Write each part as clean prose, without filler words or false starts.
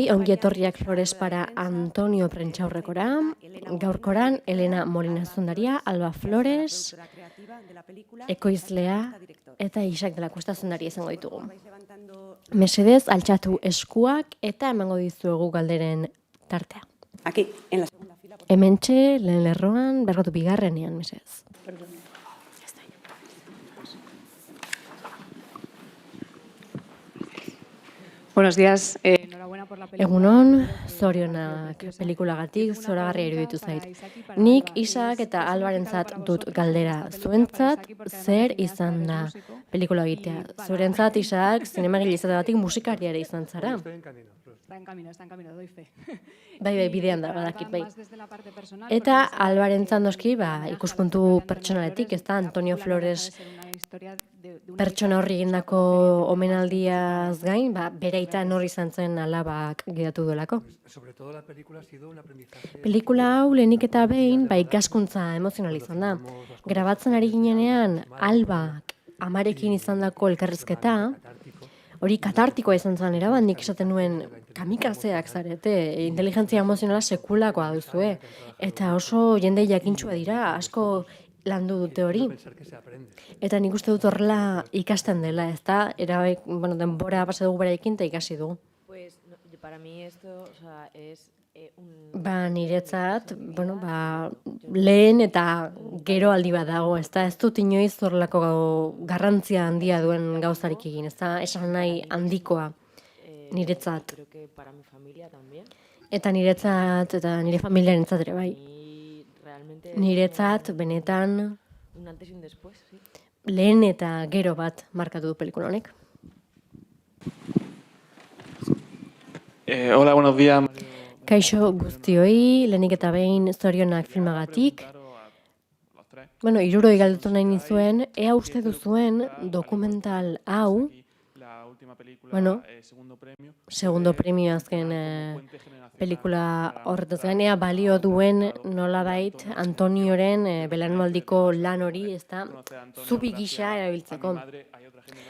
guztioi, ongi etorriak Flores para Antonio Prentxaurrekora, gaurkoran Elena Molina Zundaria, Alba Flores, ekoizlea eta Isak de la Cuesta Zundaria izango ditugu. Mesedez, altxatu eskuak eta emango dizuegu galderen tartea. Aquí, en la segunda fila. Hementxe, lehen lerroan, bergotu bigarrenean, mesedez. Buenos días, enhorabuena por la película. Egunon, zorionak pelikulagatik zoragarria iruditu zait. Nik Isak eta Albarentzat dut galdera. Zuentzat zer izan da pelikula egitea? Zurentzat Isak zinemagile izateagatik musikaria ere izan zara. Está en camino, doy fe. Bai, bidean da, badakit, bai. Eta Albarentzat noski, ikuspuntu pertsonaletik, ez da, Antonio Flores pertsona horri egindako omenaldiaz gain, bere aita nor izan zen alabak gidatu duelako. Pelikula hau lehenik eta behin, ikaskuntza emozional izan da. Grabatzen ari ginenean, Albak amarekin izan dako elkarrizketa, hori katartikoa izan zen eraban, nik esaten nuen kamikazeak zarete, inteligentzia emozionala sekulakoa duzue, eta oso jende jakintxua dira, asko landu dute hori. Eta nik uste dut horrela ikasten dela, ez da? Denbora pasa dugu beraiekin eta ikasi dugu. Pues, para mí esto, o sea, es Niretzat, lehen eta gero aldi bat dago, ez da? Ez dut inoiz horrelako garrantzia handia duen gauzarik egin, ez da? Esan nahi handikoa niretzat. creo que para mi familia también. Eta niretzat, eta nire familiarentzat ere bai. Y realmente Niretzat, benetan, un antes y un después, sí. lehen eta gero bat markatu du pelikula honek. Hola, buenos días. Kaixo guztioi, lehenik eta behin zorionak filmagatik. Hirurogei galdetu nahi nizuen, ea uste duzuen dokumental hau, segundo premio azken pelikula horretaz gainea, balio duen nolabait Antonioren belaunaldiko lan hori, ez da, zubi gisa erabiltzeko.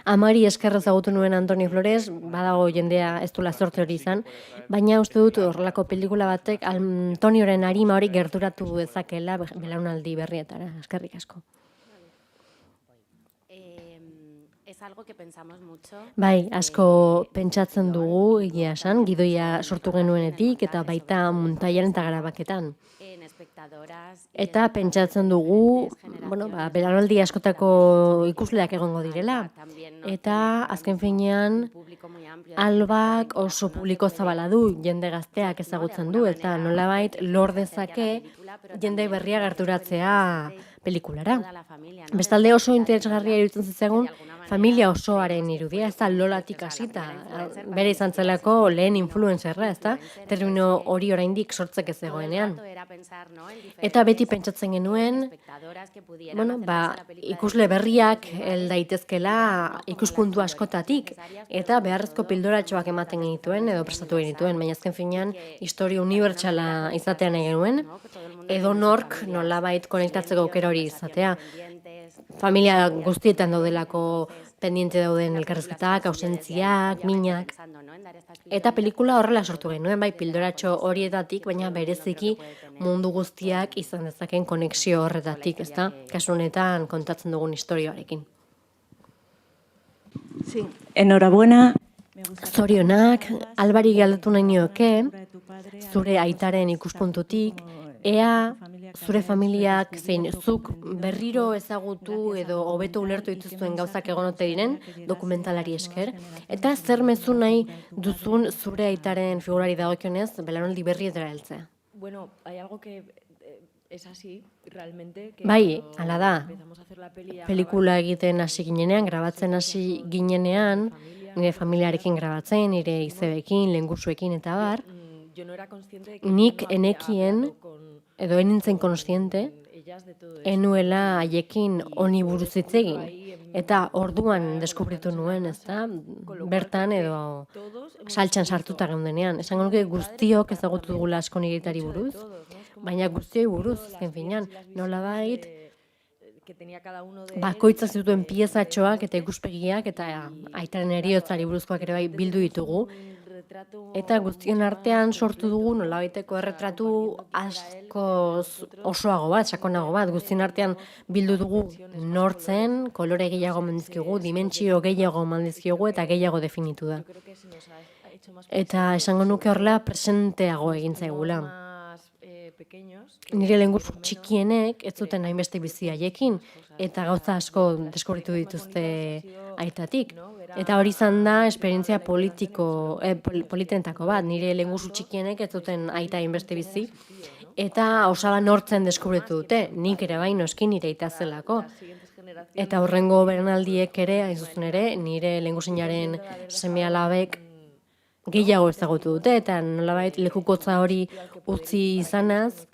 Amari eskerra ezagutu nuen Antonio Flores, badago jendea ez duela zorte hori izan, baina uste dut horrelako pelikula batek Antonioren arima hori gerturatu dezakela belaunaldi berrietara. Eskerrik asko. Es algo que pensamos mucho. Bai, asko pentsatzen dugu, egia esan, gidoia sortu genuenetik eta baita muntaiaren eta garabaketan. Eta pentsatzen dugu, belaunaldi askotako ikusleak egongo direla. Eta azken finean, Albak oso publiko zabala du, jende gazteak ezagutzen du, eta nolabait lor dezake jende berria gerturatzea pelikulara. Bestalde oso interesgarria iruditzen zitzaigun familia osoaren irudia, ez da Lolatik hasita, bere izan zelako lehen influencerra, ez da, termino hori oraindik sortzek ez egoenean. Eta beti pentsatzen genuen, ikusle berriak hel daitezkela ikuspuntu askotatik, eta beharrezko pildoratxoak ematen genituen, edo prestatu genituen, baina azken finean historia unibertsala izatean nahi genuen, edo nork nolabait konektatzeko aukera hori izatea. Familia guztietan daudelako pendiente dauden elkarrezketak, ausentziak, minak. Eta pelikula horrela sortu genuen, bai pildoratxo horietatik, baina bereziki mundu guztiak izan dezaken konexio horretatik, ezta? Kasu honetan kontatzen dugun istorioarekin. Sí, enhorabuena. Zorionak, Albari galdetu nahi nioke, zure aitaren ikuspuntutik, ea zure familiak zein zuk berriro ezagutu edo hobeto ulertu dituzuen gauzak egonote diren dokumentalari esker, eta zer mezu nahi duzun zure aitaren figurari dagokionez belaunaldi berrietara heltzea. Bueno, hay algo que es así, realmente. Que Bai, hala da. empezamos a hacer la peli a Pelikula egiten hasi ginenean, grabatzen hasi ginenean, nire familiarekin grabatzen, nire izebekin, lehengusuekin eta bar, yo no era consciente de que nik yo no había enekien, hablado con edo enintzen konstiente, ellas de todo esto. enuela haiekin honi buruz hitz egin. Eta orduan deskubritu nuen, ez da, bertan edo saltxan sartuta geundenean. Esango nuke guztiok ezagutu dugula asko nigitari buruz, baina guztioi buruz, azken finean, nolabait, bakoitza zituen piezatxoak eta ikuspegiak eta aitaren heriotzari buruzkoak ere bai bildu ditugu. Eta guztien artean sortu dugu nolabaiteko erretratu askoz osoago bat, sakonago bat. Guztien artean bildu dugu nortzen, kolore gehiago mandizkigu, dimentsio gehiago mandizkigu eta gehiago definitu da. Eta esango nuke horrela presenteago egin zaigula. Nire lengusu txikienek ez zuten hainbeste bizi haiekin eta gauza asko deskubritu dituzte aitatik. Eta hori izan da esperientzia politentako bat. Nire lengusu txikienek ez zuten aita hainbeste bizi eta osaba nortzen deskubritu dute. Nik ere bai noski nire aita zelako. Eta horrengo belaunaldiek ere, hain zuzen ere, nire lengusinaren seme-alabek gehiago ezagutu dute, eta nolabait lekukotza hori utzi izanaz,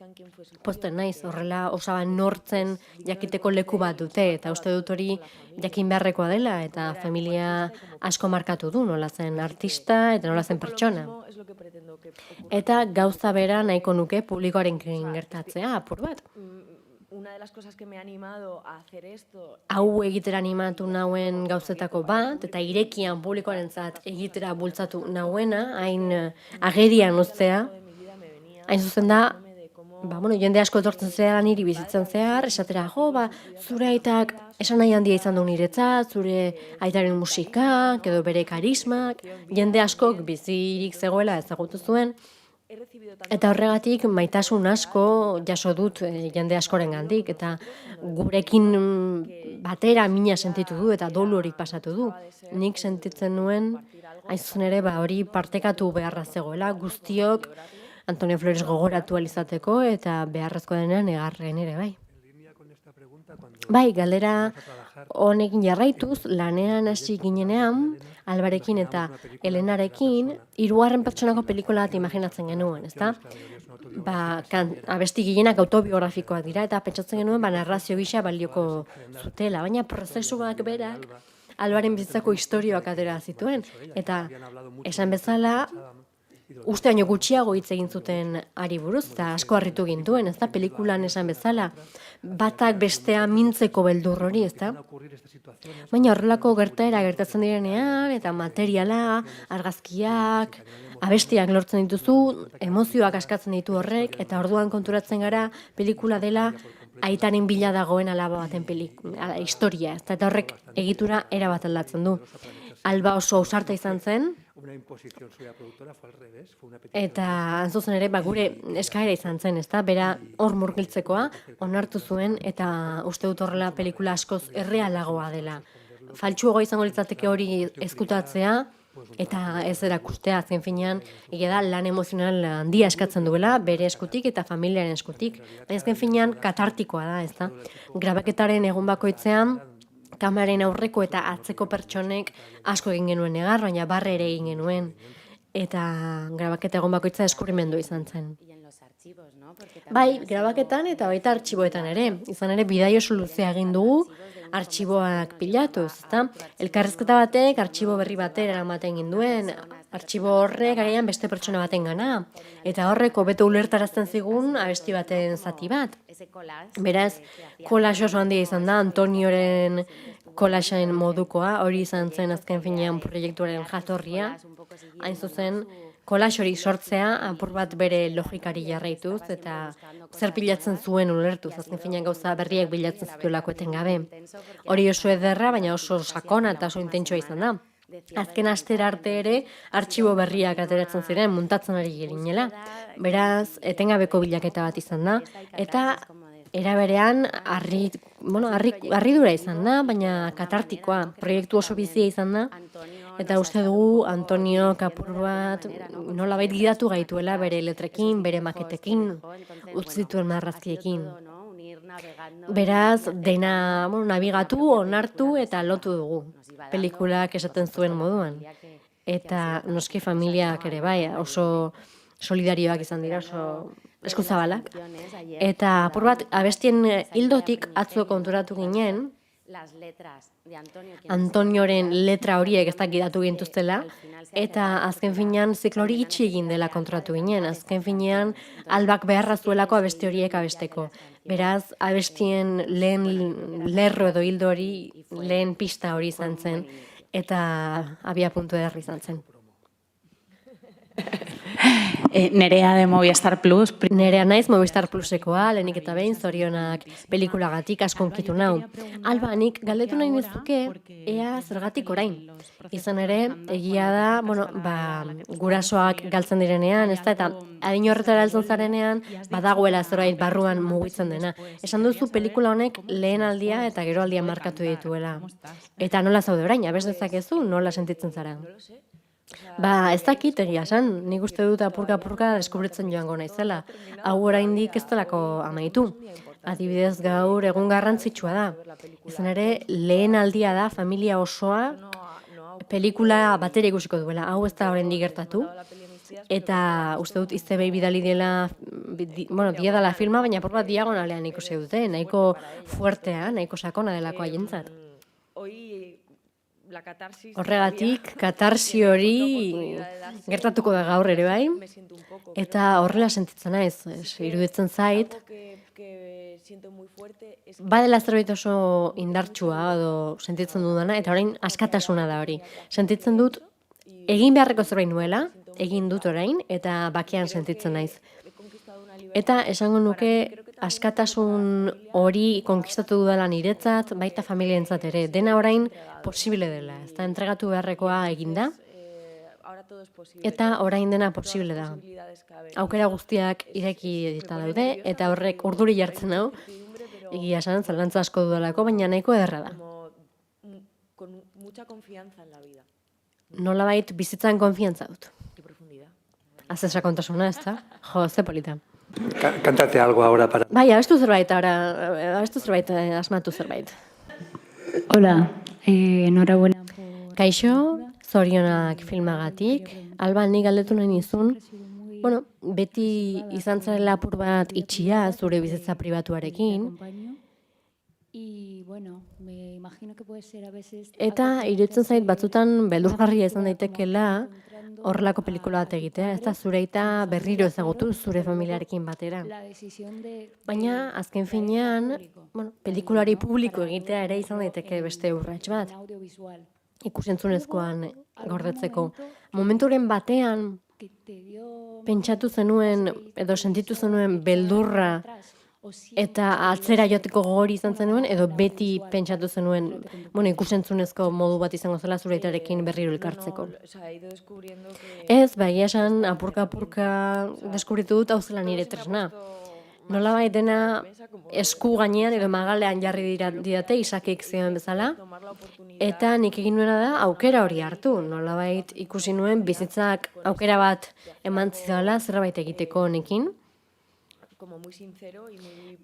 pozten naiz, horrela osaba nortzen jakiteko leku bat dute, eta uste dut hori jakin beharrekoa dela, eta familia asko markatu du, nola zen artista eta nola zen pertsona. Eta gauza bera nahiko nuke publikoaren gertatzea, apur bat. Una de las cosas que me ha animado a hacer esto. Hau egitera animatu nauen gauzetako bat, eta irekian publikoarentzat egitera bultzatu nauena, hain agerian uztea, hain zuzen da, jende asko etortzen zehar niri bizitzen zehar, esatera, zure aitak esan nahi handia izan du niretzat, zure aitaren musikak, edo bere karismak, jende askok bizirik zegoela ezagutu zuen, eta horregatik maitasun asko jaso dut jende askorengandik eta gurekin batera mina sentitu du eta dolu hori pasatu du. Nik sentitzen nuen, hain zuzen ere, hori partekatu beharra zegoela, guztiok Antonio Flores gogoratu alizateko eta beharrezko denean egarren ere bai. Bai, galdera honekin jarraituz, lanean hasi ginenean, Albarekin eta Elenarekin, 3. pertsonako pelikula bat imaginatzen genuen, ezta? Abesti gehienak autobiografikoak dira, eta pentsatzen genuen narrazio gisa balioko zutela, baina prozesuak berak Albaren bizitzako istorioak atera zituen, eta esan bezala, uste baino gutxiago hitz egin zuten ari buruz, eta asko harritu gintuen, ez da, pelikulan esan bezala, batak bestea mintzeko beldur hori, ez da? Baina horrelako gertaera gertatzen direnean, eta materiala, argazkiak, abestiak lortzen dituzu, emozioak askatzen ditu horrek, eta orduan konturatzen gara pelikula dela aitaren bila dagoen alaba baten historia, ez da, eta horrek egitura erabat aldatzen du. Alba oso ausarta izan zen, eta zuzen ere, gure eskaera izan zen, ezta? Bera hor murgiltzekoa onartu zuen, eta uste dut horrela pelikula askoz errealagoa dela. Faltsuagoa izango litzateke hori ezkutatzea, eta ez erakustea, azken finean, da lan emozional handia eskatzen duela, bere eskutik eta familiaren eskutik. Azken finean, katartikoa da, ezta? Grabaketaren egun bakoitzean, kameraren aurreko eta atzeko pertsonek asko egin genuen negar, baina barre ere egin genuen. Eta grabaketa egon bakoitza eskurrimendu izan zen. Bai, grabaketan eta baita artxiboetan ere. Izan ere, bidai oso luzea egin dugu, artxiboak pilatuz, ezta? Elkarrezketa batek artxibo berri batera eramaten ginduen, artxibo horrek agian beste pertsona baten gana. Eta horrek hobeto ulertarazten zigun abesti baten zati bat. Beraz, kolax oso handia izan da, Antonioren kolaxain modukoa, hori izan zen azken finean proiektuaren jatorria. Hain zuzen, kolax hori sortzea, apur bat bere logikari jarraituz, eta zer pilatzen zuen ulertuz, azken finean gauza berriak bilatzen zituelako etengabe. Hori oso ederra, baina oso sakona eta oso intentsua izan da. Azken astera arte ere, artxibo berriak ateratzen ziren, muntatzen ari girinela. Beraz, etengabeko bilaketa bat izan da, eta era berean harridura izan da, baina katartikoa, proiektu oso bizia izan da, eta uste dugu Antonio apur bat nolabait gidatu gaituela bere letrekin, bere maketekin, utzi zituen marrazkiekin. Beraz, dena nabigatu, onartu eta lotu dugu, pelikulak esaten zuen moduan. Eta noski familiak ere bai, oso solidarioak izan dira, oso eskuzabalak. Eta apur bat, abestien hildotik atzo konturatu ginen, Antonioren letra horiek ez dakidatu gintuztela, eta azken finean ziklo hori itxi egin dela konturatu ginen. Azken finean Albak beharra zuelako abesti horiek abesteko. Beraz, abestien lehen lerro edo hildo hori, lehen pista hori izan zen, eta abia puntu ederra izan zen. Nerea de Movistar Plus. Nerea naiz Movistar Plusekoa, lehenik eta behin, zorionak pelikulagatik askonkitu nau. Alba, nik galdetu nahi nizuke, ea zergatik orain. Izan ere, egia da, gurasoak galtzen direnean, ez da, eta adin horretara heltzen zarenean, badagoela zerbait barruan mugitzen dena. Esan duzu pelikula honek lehen aldia eta gero aldia markatu dituela. Eta nola zaude orain, abez dezakezu, nola sentitzen zara? Ez dakit egia esan, nik uste dut apurka deskubritzen joango naizela. Hau oraindik ez delako amaitu. Adibidez gaur egun garrantzitsua da. Izan ere, lehen aldia da familia osoa pelikula batera ikusiko duela. Hau ez da oraindik gertatu. Eta uste dut iztebei bidali dela, dia dela filma, baina por bat diagonalean ikusi dute, nahiko fuertea, nahiko sakona delako haientzat. Horregatik, katarsi hori gertatuko da gaur ere bai, eta horrela sentitzen naiz, iruditzen zait, badela zerbait oso indartsua edo sentitzen dudana, eta orain askatasuna da hori. Sentitzen dut, egin beharreko zerbait nuela, egin dut orain, eta bakean sentitzen naiz. Eta esango nuke, askatasun hori konkistatu dudala niretzat, baita familientzat ere. Dena orain posible dela, ez da entregatu beharrekoa eginda, eta orain dena posible da. Aukera guztiak ireki eta daude, eta horrek urduri jartzen hau, egia esan, zalantza asko dudalako, baina nahiko ederra da. Nolabait bizitzan konfiantza dut. Azesa kontasuna, ez da? Jo, ze polita. Cántate algo ahora para... Bai, abestu zerbait, asmatu zerbait. Hola, enhorabuena. Kaixo, zorionak filmagatik. Alba, nik galdetu nahi nizun. Beti izan zarela apur bat itxia zure bizitza pribatuarekin. Eta iruditzen zait batzutan beldurgarria izan daitekela horrelako pelikula bat egitea, ez da zure eta berriro ezagutu zure familiarekin batera. Baina, azken finean, pelikulari publiko egitea ere izan daiteke beste urrats bat. Ikusentzunezkoan gordetzeko. Momenturen batean, pentsatu zenuen edo sentitu zenuen beldurra eta atzera joteko gogori izan zenuen, edo beti pentsatu zenuen, ikusentzunezko modu bat izango zela zureitarekin berriro elkartzeko. Ez, egia esan, apurka deskubritu dut hau zela nire tresna. Nolabait dena esku gainean edo magalean jarri didate Isakik zioen bezala, eta nik egin nuena da aukera hori hartu. Nolabait ikusi nuen bizitzak aukera bat eman zidala zerbait egiteko honekin.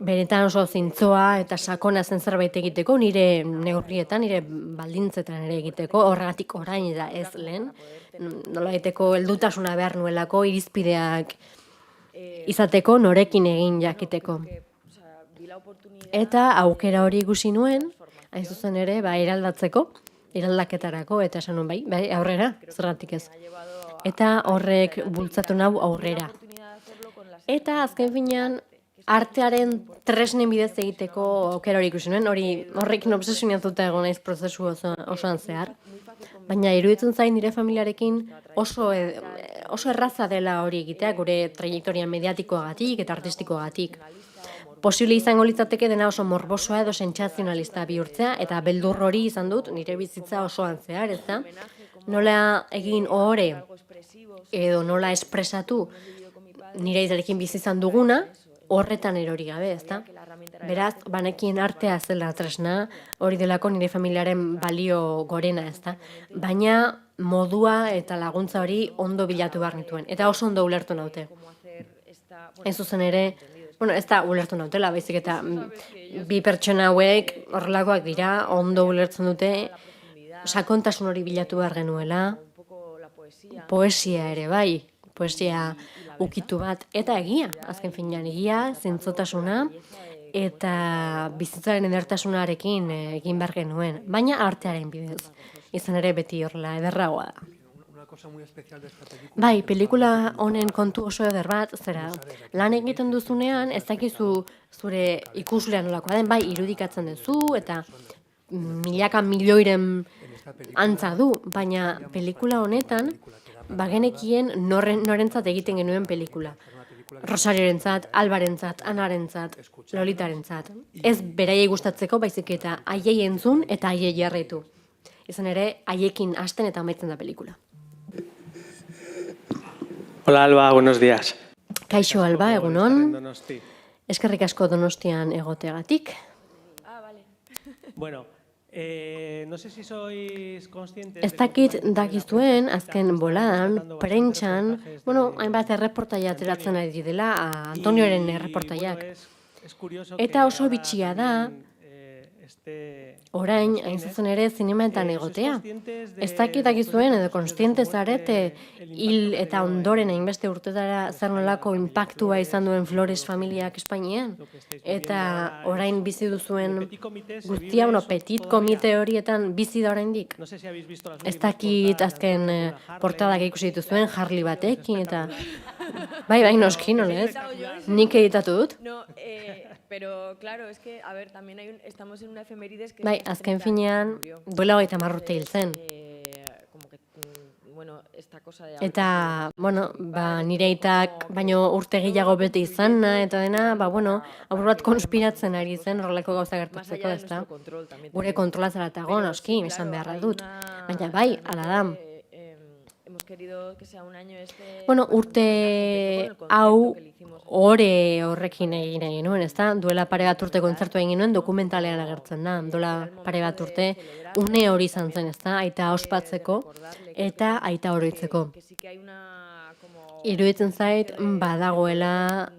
Benetan oso zintzoa eta sakona zen zerbait egiteko, nire neurrietan, nire baldintzetan ere egiteko, horregatik orain da ez lehen, nolabaiteko heldutasuna behar nuelako, irizpideak izateko, norekin egin jakiteko. Eta aukera hori ikusi nuen, hain zuzen ere, eraldaketarako, eta esan nuen bai, aurrera, zergatik ez. Eta horrek bultzatu nau aurrera. Eta azken finean, artearen tresnen bidez egiteko aukera hori ikusi nuen, horrekin obsesionatuta egon naiz prozesu osoan zehar. Baina iruditzen zain nire familiarekin oso erraza dela hori egitea, gure trajektoria mediatikoagatik eta artistikoagatik. Posible izango litzateke dena oso morbosoa edo sentsazionalista bihurtzea, eta beldur hori izan dut nire bizitza osoan zehar, ez da? Nola egin ohore edo nola espresatu nire izarekin bizi izan duguna, horretan erori gabe, ezta? Beraz, banekien artea zela tresna, hori delako nire familiaren balio gorena, ezta? Baina modua eta laguntza hori ondo bilatu behar nituen, eta oso ondo ulertu naute. Ez zuzen ere, ez da ulertu nautela, baizik eta bi pertsona hauek horrelakoak dira, ondo ulertzen dute, sakontasun hori bilatu behar genuela, poesia ere bai, poesia ukitu bat, eta egia, azken finean egia, zintzotasuna, eta bizitzaren edertasunarekin egin behar genuen, baina artearen bidez. Izan ere beti horrela ederragoa da. Bai, pelikula honen kontu oso eder bat, zera, lan egiten duzunean, ez dakizu zure ikuslean nolakoa den, bai, irudikatzen duzu, eta milaka milioiren antza du, baina pelikula honetan, bagenekien norentzat egiten genuen pelikula. Rosariorentzat, Albarentzat, Anarentzat, Lolitarentzat. Ez beraiei gustatzeko, baizik eta haiei entzun eta haiei jarraitu. Izan ere, haiekin hasten eta amaitzen da pelikula. Hola Alba, buenos días. Kaixo Alba, egunon. Eskerrik asko Donostian egoteagatik. Bueno, no sé si sois conscientes... Ez dakit dakizuen, azken boladan, prentxan, hainbat erreportaia ateratzen ari dela, Antonioren erreportaiak. Eta oso bitxia da, orain, hain zuzen ere, zinemaetan egotea. Ez dakit dakizuen edo konstiente zarete hil eta ondoren hainbeste urtetara zer nolako inpaktua izan duen Flores familiak Espainian. Eta orain bizi duzuen guztia, petit komite horietan bizi da oraindik. Ez dakit azken portadak ikusi dituzuen Harley batekin eta... Bai, noski, nolez? Nik editatu dut. No, pero claro, es que, a ver, también estamos en una efemérides que... Bai, azken finean, duela 30 urte hil zen. Eta, nire aitak, baino urte gehiago bete izana, eta dena, apur bat konspiratzen ari zen, horrelako gauza gertatzeko, ez da? Gure kontrola zaratago, noski, esan beharra dut. Baina bai, ala da. Urte hau ore horrekin egin nuen, ez da? Duela pare bat urte kontzertu egin nuen, dokumentalean agertzen da. Duela pare bat urte, une hori izan zen, ez da? Aita ospatzeko eta aita oroitzeko. Iruditzen zait, badagoela,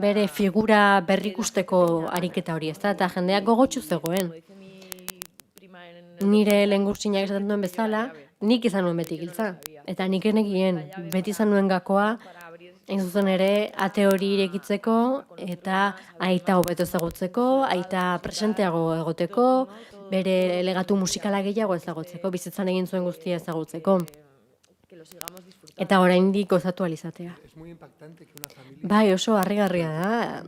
bere figura berrikusteko ariketa hori, ez da? Eta jendeak gogotsu zegoen. Nire lehengurtsinak esaten duen bezala, nik izan nuen beti giltza. Eta nik enekien, beti izan nuen gakoa, hain zuzen ere, ate hori irekitzeko, eta aita hobeto ezagutzeko, aita presenteago egoteko, bere legatu musikala gehiago ezagutzeko, bizitzan egin zuen guztia ezagutzeko. Eta oraindik gozatu alizatea. Bai, oso harrigarria da.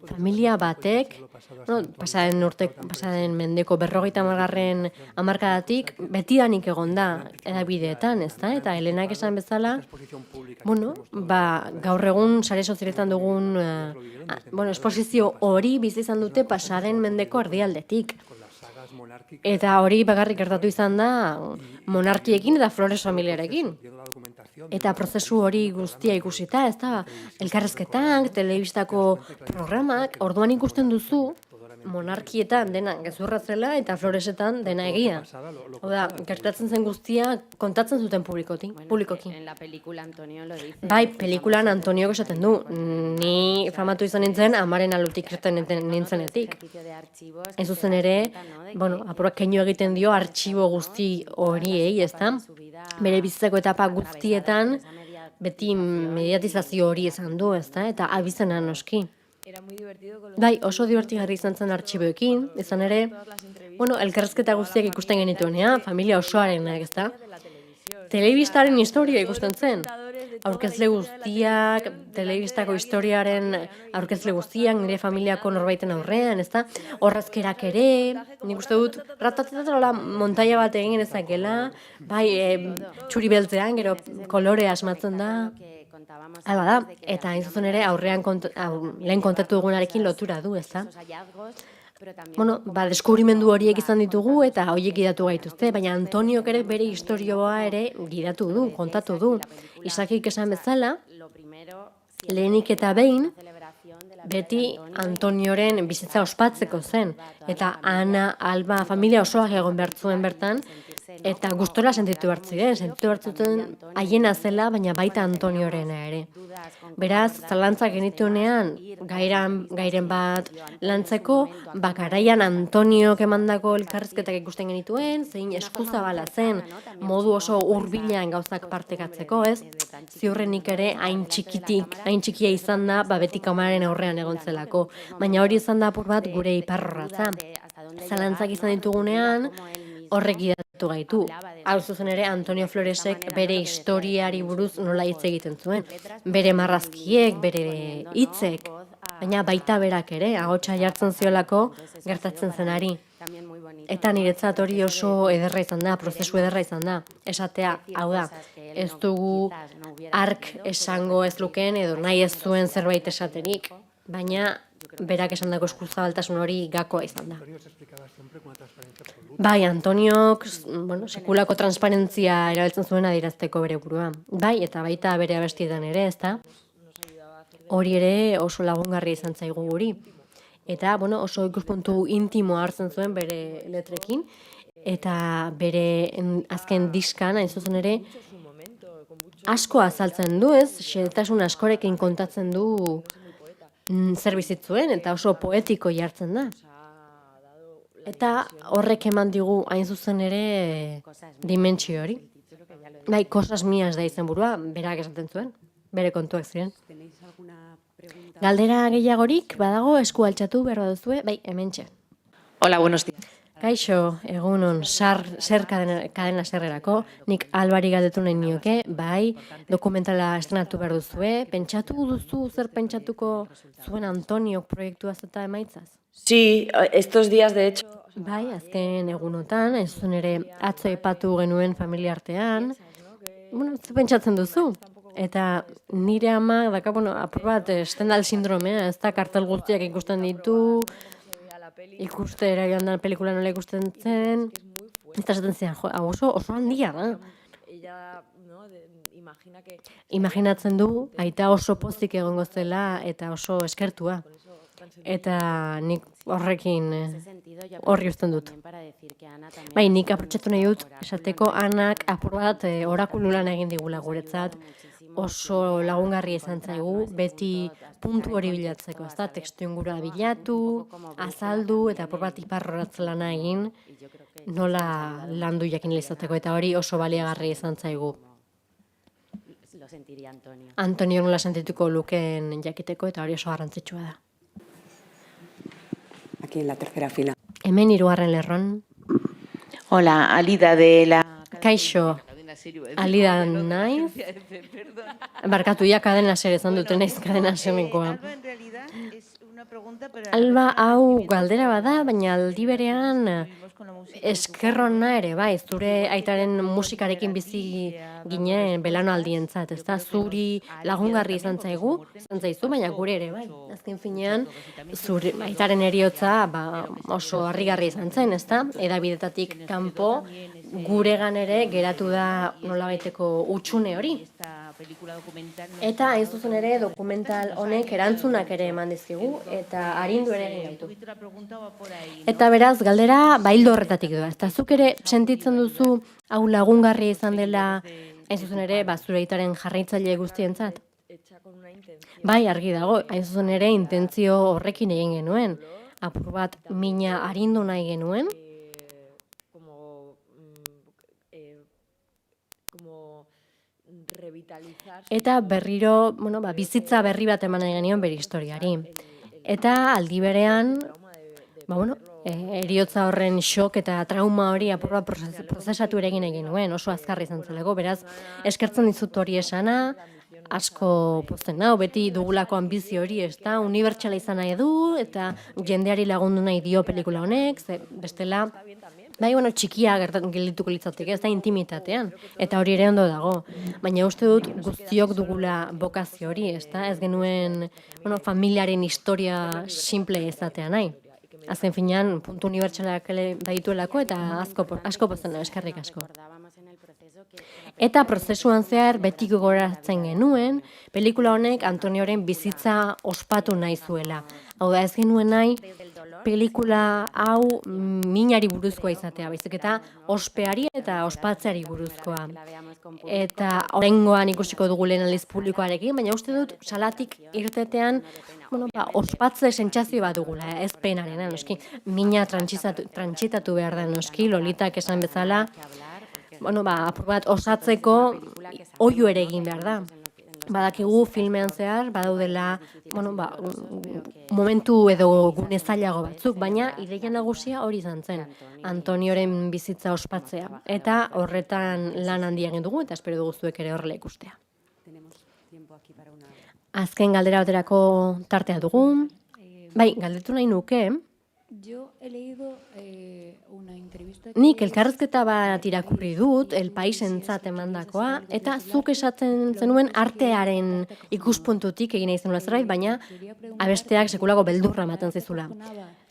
Familia batek, pasaden mendeko 50. hamarkadatik, betidanik egon da edabideetan, ez da? Eta Helenak esan bezala, gaur egun sare sozialetan dugun esposizio hori bizi izan dute pasaden mendeko erdialdetik. Eta hori bakarrik gertatu izan da monarkiekin eta Flores familiarekin. Eta prozesu hori guztia ikusita, ez da, elkarrezketak, telebistako programak, orduan ikusten duzu, monarkietan dena gezurra zela eta Floresetan dena egia. Oda, gertatzen zen guztia kontatzen zuten publikoki. Bai, pelikulan Antoniok esaten du. Ni famatu izan nintzen, amaren alutik irten nintzenetik. Ez zuzen ere, apurak keinu egiten dio artxibo guzti horiei, ez da? Bere bizitzako etapa guztietan, beti mediatizazio hori izan du, ez da? Eta abizena noski. Bai, oso divertigarri izan zen artxiboekin, izan ere, elkarrezketa guztiak ikusten genituenea, familia osoarenak, ez da? Telebistaren historia ikusten zen. Aurkezle guztiak, telebistako historiaren aurkezle guztiak, nire familiako norbaiten aurrean, ez da? Horrazkerak ere, nik uste dut, ratatatatola montaia bat egin ezakela, bai, txuri beltzean, gero kolore asmatzen da. Hala da, eta hain zuzen ere aurrean lehen kontatu dugunarekin lotura du, ez da? Deskubrimendu horiek izan ditugu eta horiek gidatu gaituzte, baina Antoniok ere bere historioa ere gidatu du, kontatu du. Isakik esan bezala, lehenik eta behin, beti Antonioren bizitza ospatzeko zen. Eta Ana, Alba, familia osoak egon behar zuen bertan, eta gustora sentitu hartzuten haiena zela, baina baita Antoniorena ere. Beraz, zalantzak genituenean, gairen bat lantzeko, garaian Antoniok emandako elkarrizketak ikusten genituen, zein eskuzabala zen, modu oso hurbilean gauzak partekatzeko, ez? Ziurrenik ere, hain txikia izan da, beti kameraren aurrean egon zelako. Baina hori izan da apur bat gure iparrorratza. Zalantzak izan ditugunean, horrek gidatu gaitu. Hau zuzen ere, Antonio Floresek bere historiari buruz nola hitz egiten zuen. Bere marrazkiek, bere hitzek, baina baita berak ere, ahotsa jartzen ziolako gertatzen zenari. Eta niretzat hori oso ederra izan da, prozesu ederra izan da. Esatea, hau da, ez dugu ark esango ez lukeen edo nahi ez zuen zerbait esaterik, baina berak esandako eskuzabaltasun hori gakoa izan da. Bai, Antoniok, bueno, sekulako transparentzia erabiltzen zuen adierazteko bere burua. Bai, eta baita bere abestietan ere, ezta? Hori ere oso lagungarri izan zaigu guri. Eta, bueno, oso ikuspuntu intimoa hartzen zuen bere letrekin, eta bere azken diskan, hain zuzen ere, asko azaltzen du, ez? Xehetasun askorekin kontatzen du zer bizitzuen, eta oso poetiko jartzen da. Eta horrek eman digu hain zuzen ere dimentsio hori. Bai, cosas mías da izenburua, berak esaten zuen, bere kontuak ziren. Galdera gehiagorik, badago, esku altxatu behar baduzue, bai, hementxe. Hola, buenos días. Kaixo, egunon, zer kadena zerrerako, nik Albari galdetu nahi nioke, bai, dokumentala estrenatu behar duzue, pentsatu duzu zer pentsatuko zuen Antoniok proiektuaz eta emaitzaz? Sí, estos días, de hecho... Bai, azken egunotan, ez zuen ere atzo aipatu genuen familia artean, bueno, zer pentsatzen duzu? Eta nire ama, daka, bueno, apur bat, Stendhal sindromea, ez da kartel guztiak ikusten ditu, ikustera joan da pelikula nola ikusten zen, eta esaten zian, jo, hau oso handia da. Imaginatzen du, aita oso pozik egongo zela eta oso eskertua. Eta nik horrekin horri uzten dut. Bai, nik aprotxatu nahi dut, esateko Anak apur bat orakulu lan egin digula guretzat, oso lagungarri izan zaigu, beti puntu hori bilatzeko, ez da, tekstu ingurua bilatu, azaldu, eta apur bat iparroratz lana egin, nola landu jakin izateko, eta hori oso baliagarri izan zaigu. Antonio nola sentituko lukeen jakiteko, eta hori oso garrantzitsua da. Aquí en la tercera fila. Hemen hirugarren lerron. Hola, Alida de la... Kaixo, Alida naiz. Barkatu, ja kadena zer ezan duten naiz kadena semenkoa. Alba hau galdera bada, baina aldi berean eskerrona ere, bai, zure aitaren musikarekin bizi ginen belaunaldientzat, ez da, zuri lagungarri izan zaizu, baina gure ere, bai. Azken finean, zure aitaren heriotza oso harrigarri izan zen, ez da, edabidetatik kanpo, guregan ere geratu da nolabaiteko hutsune hori. Eta hain zuzen ere dokumental honek erantzunak ere eman dizkigu eta arindu ere egin gaitu. Eta beraz, galdera hildo horretatik doa. Eta zuk ere sentitzen duzu hau lagungarri izan dela hain zuzen ere zure aitaren jarraitzaile guztientzat? Bai, argi dago, hain zuzen ere intentzio horrekin egin genuen. Apur bat mina arindu nahi genuen. Eta berriro, bizitza berri bat eman nahi genion bere historiari. Eta aldi berean, heriotza horren xok eta trauma hori apur bat prozesatu ere egin nahi genuen, oso azkarri izan zelako. Beraz, eskertzen dizut hori esana, asko pozten nau, beti dugulako ambizio hori, ez da, unibertsala izan nahi du, eta jendeari lagundu nahi dio pelikula honek, bestela, bai, txikia geldituko litzatik, ez da intimitatean, eta hori ere ondo dago. Baina uste dut guztiok dugula bokazio hori, ez da, ez genuen familiaren historia simple izatea nahi. Azken finean, puntu unibertsalak badituelako eta asko pozten da, eskerrik asko. Eta prozesuan zehar beti gogoratzen genuen, pelikula honek Antonioren bizitza ospatu nahi zuela. Hau da, ez genuen nahi, pelikula hau minari buruzkoa izatea, baizik eta ospeari eta ospatzeari buruzkoa. Eta oraingoan ikusiko dugu lehen aldiz publikoarekin, baina uste dut salatik irtetean ospatze sentsazio bat dugula, ez penarena, noski. Mina trantsitatu behar da, noski, Lolitak esan bezala, apur bat osatzeko oihu ere egin behar da. Badakigu filmean zehar, badaudela, momentu edo gune zailago batzuk, baina ideia nagusia hori izan zen, Antonioren bizitza ospatzea. Eta horretan lan handia egin dugu, eta espero dugu zuek ere horrela ikustea. Azken galdera baterako tartea dugu. Bai, galdetu nahi nuke, Nik elkarrezketa bat irakurri dut, El Paisentzat emandakoa, eta zuk esaten zenuen artearen ikuspuntutik egin nahi zenula zerbait, baina abesteak sekulako beldurra ematen zizula.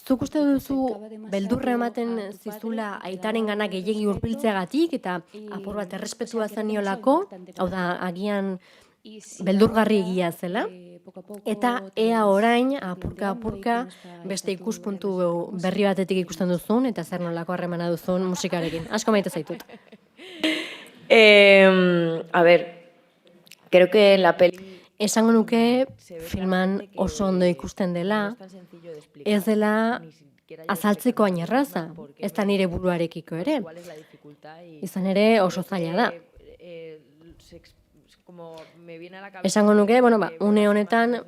Zuk uste duzu beldurra ematen zizula aitaren gana gehiegi hurbiltzeagatik eta apur bat errespetua zeniolako, hau da, agian beldurgarri egia zela, eta ea orain, apurka, beste ikuspuntu berri batetik ikusten duzun, eta zer nolako harremana duzun musikarekin. Asko maite zaitut. A ver, creo que en la peli... Esango nuke filman oso ondo ikusten dela, ez dela azaltzeko hain erraza, ez da nire buruarekiko ere. Izan ere oso zaila da. Esango nuke, une honetan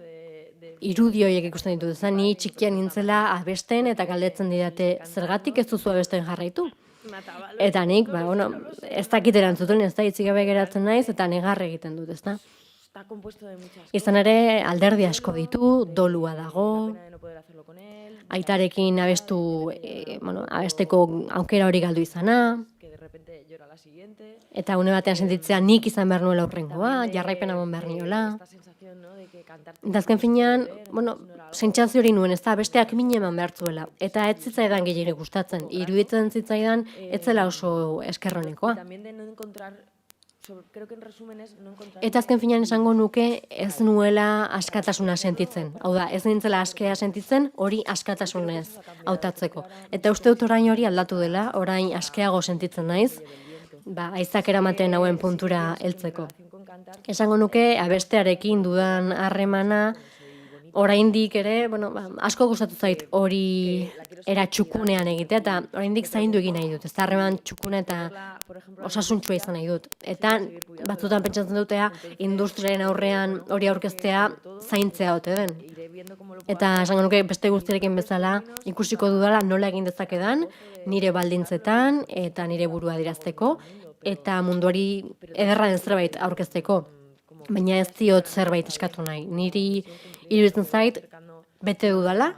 irudi horiek ikusten ditut, ni txikian nintzela abesten eta galdetzen didate zergatik ez duzu abesten jarraitu. Eta nik, ez dakit erantzuten, ez da hitzik gabe geratzen naiz eta negar egiten dut, ez da. Izan ere alderdi asko ditu, dolua dago, aitarekin abesteko aukera hori galdu izana, eta une batean sentitzea nik izan behar nuela aurrengoa, jarraipena bon behar niola. Eta azken finean, sentsazio hori nuen, ez da, besteak min eman behar zuela. Eta ez zitzaidan gehiago gustatzen, iruditzen zitzaidan ez zela oso eskerronekoa. Eta azken finean esango nuke ez nuela askatasuna sentitzen. Hau da, ez nintzela askea sentitzen, hori askatasunez hautatzeko. Eta uste dut orain hori aldatu dela, orain askeago sentitzen naiz, aizak eramaten hauen puntura heltzeko. Esango nuke abestearekin dudan harremana, oraindik ere, asko gustatu zait hori era txukunean egitea, eta oraindik zaindu egin nahi dut. Ez da harreman txukuna eta osasuntsua izan nahi dut. Eta batzutan pentsatzen dutea, industriaren aurrean hori aurkeztea zaintzea ote den. Eta esango nuke beste guztiarekin bezala ikusiko dudala nola egin dezakedan, nire baldintzetan eta nire burua adierazteko, eta munduari ederra den zerbait aurkezteko. Baina ez diot zerbait eskatu nahi. Niri iruditzen zait bete dudala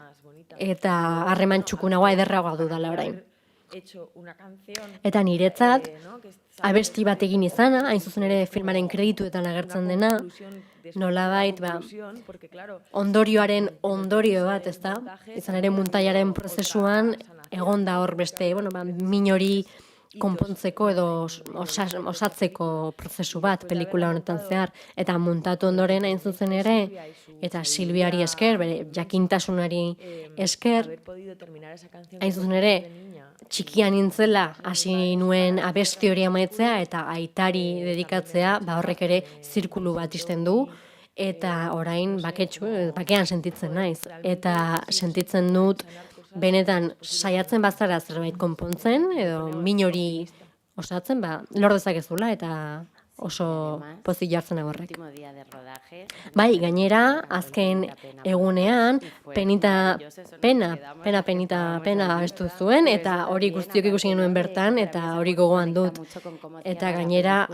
eta harreman txukunagoa ederragoa dudala orain. Eta niretzat abesti bat egin izana, hain zuzen ere filmaren kredituetan agertzen dena, nolabait ondorioaren ondorio bat, ez da? Izan ere muntaiaren prozesuan egon da hor beste, min hori konpontzeko edo osatzeko prozesu bat pelikula honetan zehar, eta muntatu ondoren hain zuzen ere, eta Silviari esker, bere jakintasunari esker, hain zuzen ere, txikian nintzela hasi nuen abesti hori amaitzea eta aitari dedikatzea, horrek ere zirkulu bat izten du, eta orain bakean sentitzen naiz. Eta sentitzen dut benetan saiatzen bazara zerbait konpontzen, edo min hori osatzen, lor dezakezula eta oso pozik jartzen agorrek. Bai, gainera, azken egunean, pena abestu zuen, eta hori guztiok ikusi genuen bertan, eta hori gogoan dut. Eta gainera,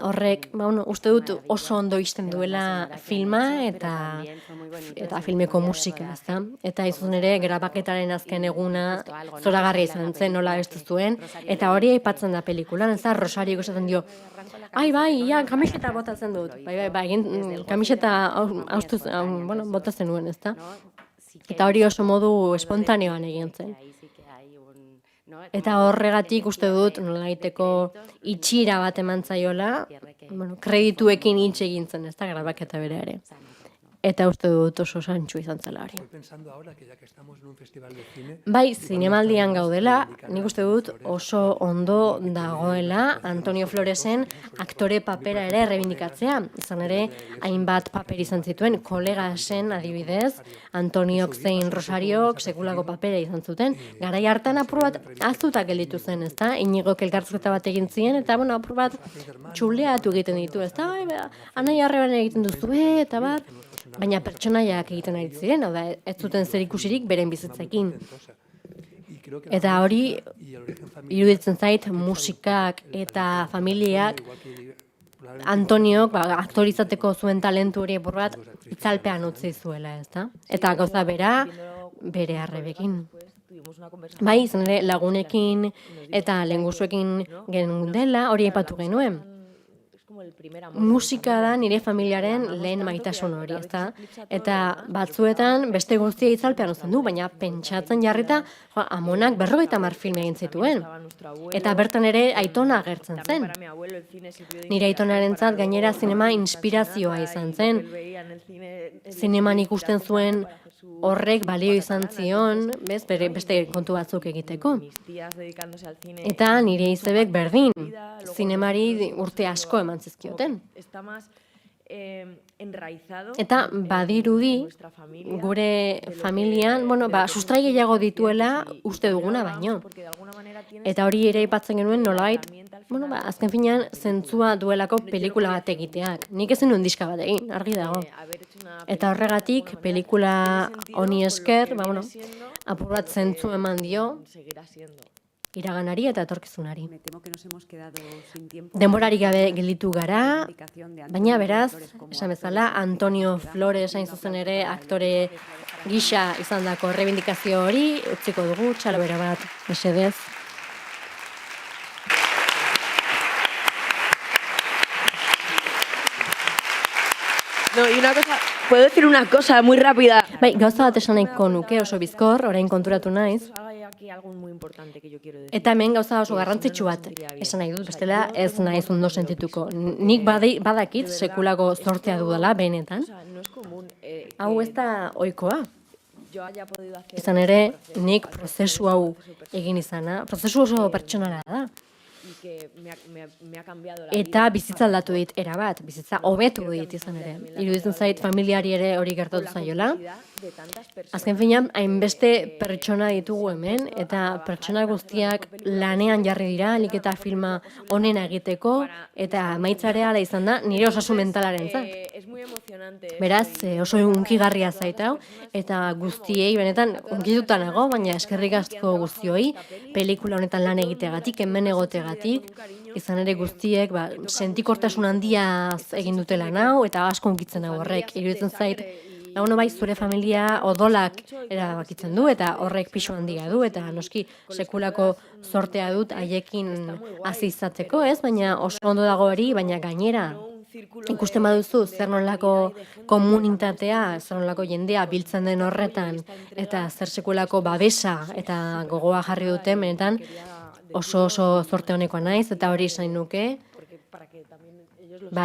horrek, uste dut oso ondo izten duela filma eta filmeko musika, ezta? Eta izun ere, grabaketaren azken eguna zoragarria izan zen, nola abestu zuen, eta hori aipatzen da pelikulan, ez da, Rosario esaten dio, bai, kamiseta botatzen dut. Kamiseta botatzen nuen, ez da? Eta hori oso modu espontaneoan egin zen. Eta horregatik uste dut, nolaiteko itxira bat eman zaiola, kredituekin hitz egin zen, ez da, grabaketa bere ere. Eta uste dut oso santxu izan zela hori. Bai, zinemaldian gaudela, nik uste dut oso ondo dagoela Antonio Floresen aktore papera ere errebindikatzea. Izan ere, hainbat paper izan zituen, Kolegasen adibidez, Antoniok zein Rosariok sekulako papera izan zuten. Garai hartan apur bat aztutak gelditu zen, ez da? Inigok elkartzketa bat egin zien, eta apur bat txuleatu egiten ditu, ez da? Anai arreban egiten duzu, eta bat... Baina pertsonaiak egiten ari ziren, hau da, ez zuten zer ikusirik beren bizitzekin. Eta hori, iruditzen zait, musikak eta familiak, Antoniok, aktorizateko zuen talentu hori apur bat, itzalpean utzi zuela, ez da? Eta gauza bera, bere arrebekin. Bai, izan ere lagunekin eta lehengusuekin geundela, hori aipatu genuen. Musika da nire familiaren lehen maitasun hori, ezta? Eta batzuetan beste guztia itzalpean uzten du, baina pentsatzen jarrita, amonak 50 film egin zituen. Eta bertan ere aitona agertzen zen. Nire aitonarentzat gainera zinema inspirazioa izan zen. Zineman ikusten zuen horrek balio izan zion, beste kontu batzuk egiteko. Eta nire izebek berdin, zinemari urte asko eman zizkioten. Eta badirudi gure familian, sustrai gehiago dituela uste duguna baino. Eta hori ere aipatzen genuen nolabait, azken finean zentzua duelako pelikula bat egiteak. Nik ezin nuen diska bat egin, argi dago. Eta horregatik pelikula honi esker, apur bat zentzu eman dio iraganari eta etorkizunari. Denborari gabe gelditu gara, baina beraz, esan bezala, Antonio Flores hain zuzen ere aktore gisa izandako errebindikazio hori, utziko dugu, txalabera bat, mesedez. No, y una cosa, ¿puedo decir una cosa muy rápida? Bai, gauza bat esan nahiko nuke oso bizkor, orain konturatu naiz. Eta hemen gauza oso garrantzitsu bat esan nahi dut, bestela ez naiz ondo sentituko. Nik badakit sekulako zortea dudala, benetan. Hau ez da ohikoa. Izan ere, nik prozesu hau egin izana, prozesu oso pertsonala da. Eta bizitza aldatu dit, erabat, bizitza hobetu dit izan ere. Iruditzen zait familiari ere hori gertatu zaiola. Azken finean, hainbeste pertsona ditugu hemen, eta pertsona guztiak lanean jarri dira, alik eta filma onena egiteko, eta maitzare ala izan da, nire osasun mentalaren zat. Beraz, oso unkigarria zaitau, eta guztiei, benetan, unkituta nago, baina eskerrik asko guztioi, pelikula honetan lan egiteagatik, hemen egoteagatik, izan ere guztiek, sentikortasun handiaz egin dute lan hau, eta asko unkitzen hau horrek, iruditzen zait, bai, zure familia odolak erabakitzen du, eta horrek pisu handia du, eta noski sekulako zortea dut haiekin hasi izateko, ez? Baina oso ondo dago hori, baina gainera, ikusten baduzu zer nolako komunitatea, zer nolako jendea biltzen den horretan, eta zer sekulako babesa eta gogoa jarri duten, benetan oso zorte honekoa naiz, eta hori esan nuke,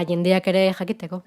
jendeak ere jakiteko.